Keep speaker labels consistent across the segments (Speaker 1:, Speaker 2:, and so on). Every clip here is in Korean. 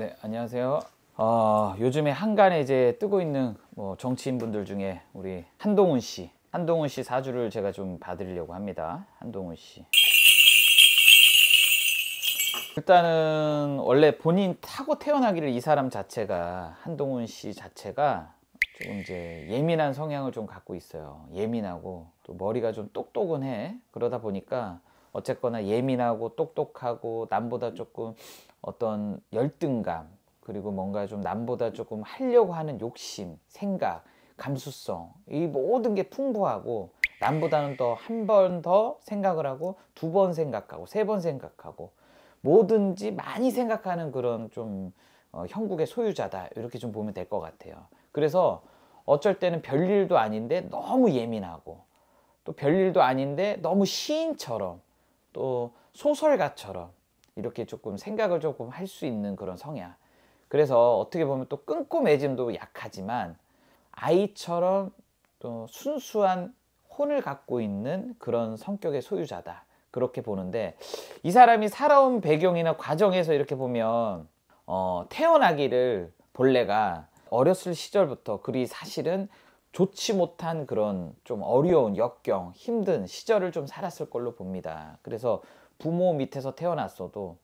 Speaker 1: 네, 안녕하세요. 요즘에 한간에 이제 뜨고 있는 정치인분들 중에 우리 한동훈 씨 사주를 제가 좀 봐드리려고 합니다. 한동훈 씨. 일단은 원래 본인 타고 태어나기를 이 사람 자체가 한동훈 씨 자체가 조금 이제 예민한 성향을 좀 갖고 있어요. 예민하고 또 머리가 좀 똑똑은 해. 그러다 보니까 어쨌거나 예민하고 똑똑하고 남보다 조금 어떤 열등감, 그리고 뭔가 좀 남보다 조금 하려고 하는 욕심, 생각, 감수성, 이 모든 게 풍부하고 남보다는 더 한 번 더 생각을 하고 두 번 생각하고 세 번 생각하고 뭐든지 많이 생각하는 그런 좀 형국의 소유자다, 이렇게 좀 보면 될 것 같아요. 그래서 어쩔 때는 별일도 아닌데 너무 예민하고, 또 별일도 아닌데 너무 시인처럼, 또 소설가처럼 이렇게 조금 생각을 조금 할 수 있는 그런 성향. 그래서 어떻게 보면 또 끈꼬매짐도 약하지만 아이처럼 또 순수한 혼을 갖고 있는 그런 성격의 소유자다, 그렇게 보는데, 이 사람이 살아온 배경이나 과정에서 이렇게 보면 태어나기를 본래가 어렸을 시절부터 그리 사실은 좋지 못한 그런 좀 어려운 역경, 힘든 시절을 좀 살았을 걸로 봅니다. 그래서 부모 밑에서 태어났어도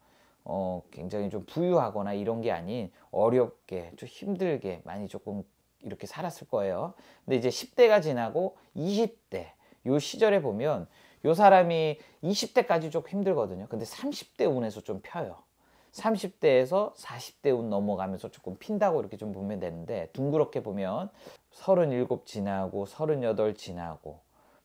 Speaker 1: 굉장히 좀 부유하거나 이런 게 아닌 어렵게 좀 힘들게 많이 조금 이렇게 살았을 거예요. 근데 이제 10대가 지나고 20대 요 시절에 보면 요 사람이 20대까지 조금 힘들거든요. 근데 30대 운에서 좀 펴요. 30대에서 40대 운 넘어가면서 조금 핀다고 이렇게 좀 보면 되는데, 둥그렇게 보면 37 지나고 38 지나고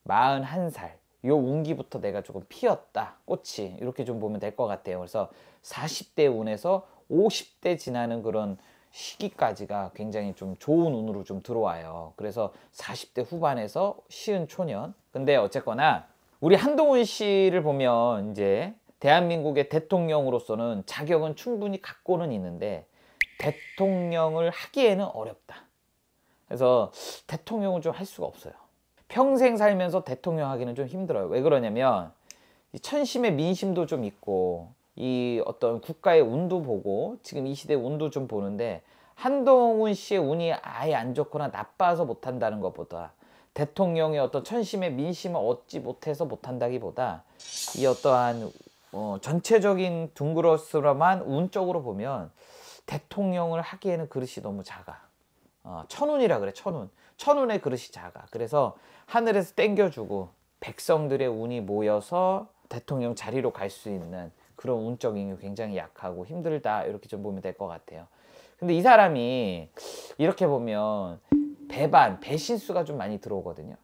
Speaker 1: 41살 요 운기부터 내가 조금 피었다, 꽃이, 이렇게 좀 보면 될 것 같아요. 그래서 40대 운에서 50대 지나는 그런 시기까지가 굉장히 좀 좋은 운으로 좀 들어와요. 그래서 40대 후반에서 시은 초년. 근데 어쨌거나 우리 한동훈 씨를 보면 이제 대한민국의 대통령으로서는 자격은 충분히 갖고는 있는데 대통령을 하기에는 어렵다. 그래서 대통령을 좀 할 수가 없어요. 평생 살면서 대통령 하기는 좀 힘들어요. 왜 그러냐면 이 천심의 민심도 좀 있고 이 어떤 국가의 운도 보고 지금 이 시대 운도 좀 보는데, 한동훈 씨의 운이 아예 안 좋거나 나빠서 못한다는 것보다, 대통령의 어떤 천심의 민심을 얻지 못해서 못한다기보다, 이 어떠한 전체적인 둥그러스름한 운적으로 보면 대통령을 하기에는 그릇이 너무 작아. 천운이라 그래. 천운의 그릇이 작아. 그래서 하늘에서 땡겨주고 백성들의 운이 모여서 대통령 자리로 갈 수 있는 그런 운적인 게 굉장히 약하고 힘들다, 이렇게 좀 보면 될 것 같아요. 근데 이 사람이 이렇게 보면 배신수가 좀 많이 들어오거든요.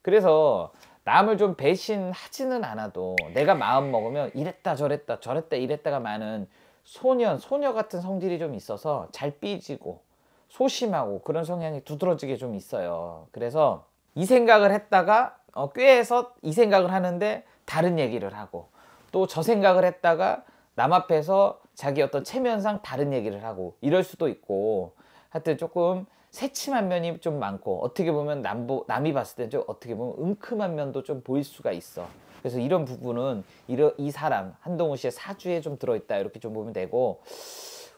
Speaker 1: 그래서 남을 좀 배신하지는 않아도 내가 마음 먹으면 이랬다 저랬다 이랬다가 많은 소녀 같은 성질이 좀 있어서 잘 삐지고 소심하고 그런 성향이 두드러지게 좀 있어요. 그래서 이 생각을 했다가 꾀해서 이 생각을 하는데 다른 얘기를 하고, 또 저 생각을 했다가 남 앞에서 자기 어떤 체면상 다른 얘기를 하고 이럴 수도 있고, 하여튼 조금 새침한 면이 좀 많고, 어떻게 보면 남이 봤을 때 좀 어떻게 보면 은큼한 면도 좀 보일 수가 있어. 그래서 이런 부분은 이 사람 한동훈 씨의 사주에 좀 들어있다, 이렇게 좀 보면 되고,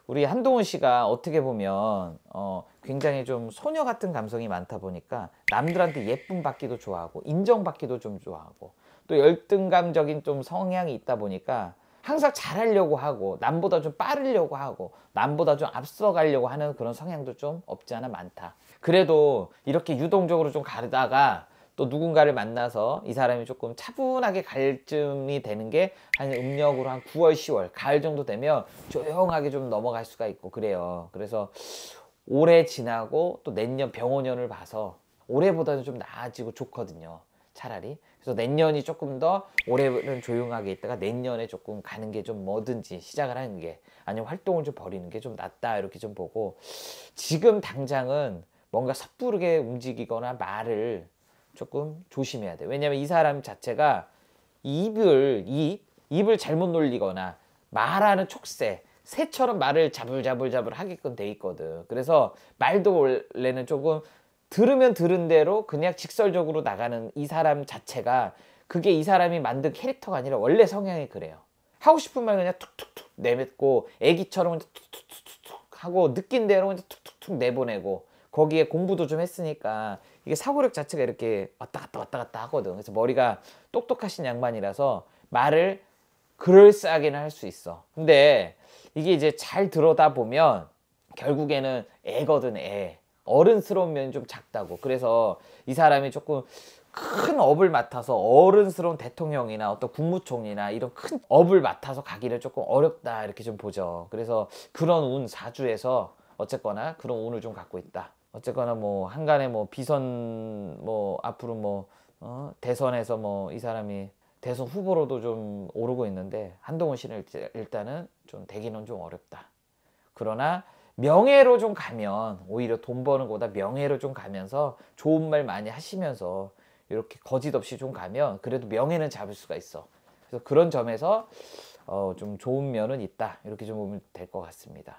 Speaker 1: 우리 한동훈 씨가 어떻게 보면 굉장히 좀 소녀 같은 감성이 많다 보니까 남들한테 예쁨 받기도 좋아하고 인정받기도 좀 좋아하고, 또 열등감적인 좀 성향이 있다 보니까 항상 잘하려고 하고 남보다 좀 빠르려고 하고 남보다 좀 앞서가려고 하는 그런 성향도 좀 없지 않아 많다. 그래도 이렇게 유동적으로 좀 가다가 또 누군가를 만나서 이 사람이 조금 차분하게 갈증이 되는 게 한 음력으로 한 9월 10월 가을 정도 되면 조용하게 좀 넘어갈 수가 있고 그래요. 그래서 올해 지나고 또 내년 병원년을 봐서 올해보다는 좀 나아지고 좋거든요, 차라리. 그래서 내년이 조금 더, 올해는 조용하게 있다가 내년에 조금 가는 게 좀 뭐든지 시작을 하는 게, 아니면 활동을 좀 벌이는 게 좀 낫다, 이렇게 좀 보고, 지금 당장은 뭔가 섣부르게 움직이거나 말을 조금 조심해야 돼. 왜냐면 이 사람 자체가 입을 잘못 놀리거나 말하는 촉새, 새처럼 말을 자불자불 하게끔 돼 있거든. 그래서 말도 원래는 조금 들으면 들은 대로 그냥 직설적으로 나가는 이 사람 자체가, 그게 이 사람이 만든 캐릭터가 아니라 원래 성향이 그래요. 하고 싶은 말 그냥 툭툭툭 내뱉고 애기처럼 툭툭툭툭 하고 느낀 대로 이제 툭툭툭 내보내고 거기에 공부도 좀 했으니까 이게 사고력 자체가 이렇게 왔다 갔다 하거든. 그래서 머리가 똑똑하신 양반이라서 말을 그럴싸하게는 할 수 있어. 근데 이게 이제 잘 들어다 보면 결국에는 애거든, 애. 어른스러운 면이 좀 작다고. 그래서 이 사람이 조금 큰 업을 맡아서 어른스러운 대통령이나 어떤 국무총리나 이런 큰 업을 맡아서 가기를 조금 어렵다 이렇게 좀 보죠. 그래서 그런 운 사주에서 어쨌거나 그런 운을 좀 갖고 있다. 어쨌거나 뭐 한간에 뭐 비선 뭐 앞으로 뭐 대선에서 뭐 이 사람이 대선 후보로도 좀 오르고 있는데 한동훈 씨는 일단은 좀 되기는 좀 어렵다. 그러나 명예로 좀 가면 오히려 돈 버는 거보다 명예로 좀 가면서 좋은 말 많이 하시면서 이렇게 거짓 없이 좀 가면 그래도 명예는 잡을 수가 있어. 그래서 그런 점에서 좀 좋은 면은 있다. 이렇게 좀 보면 될 것 같습니다.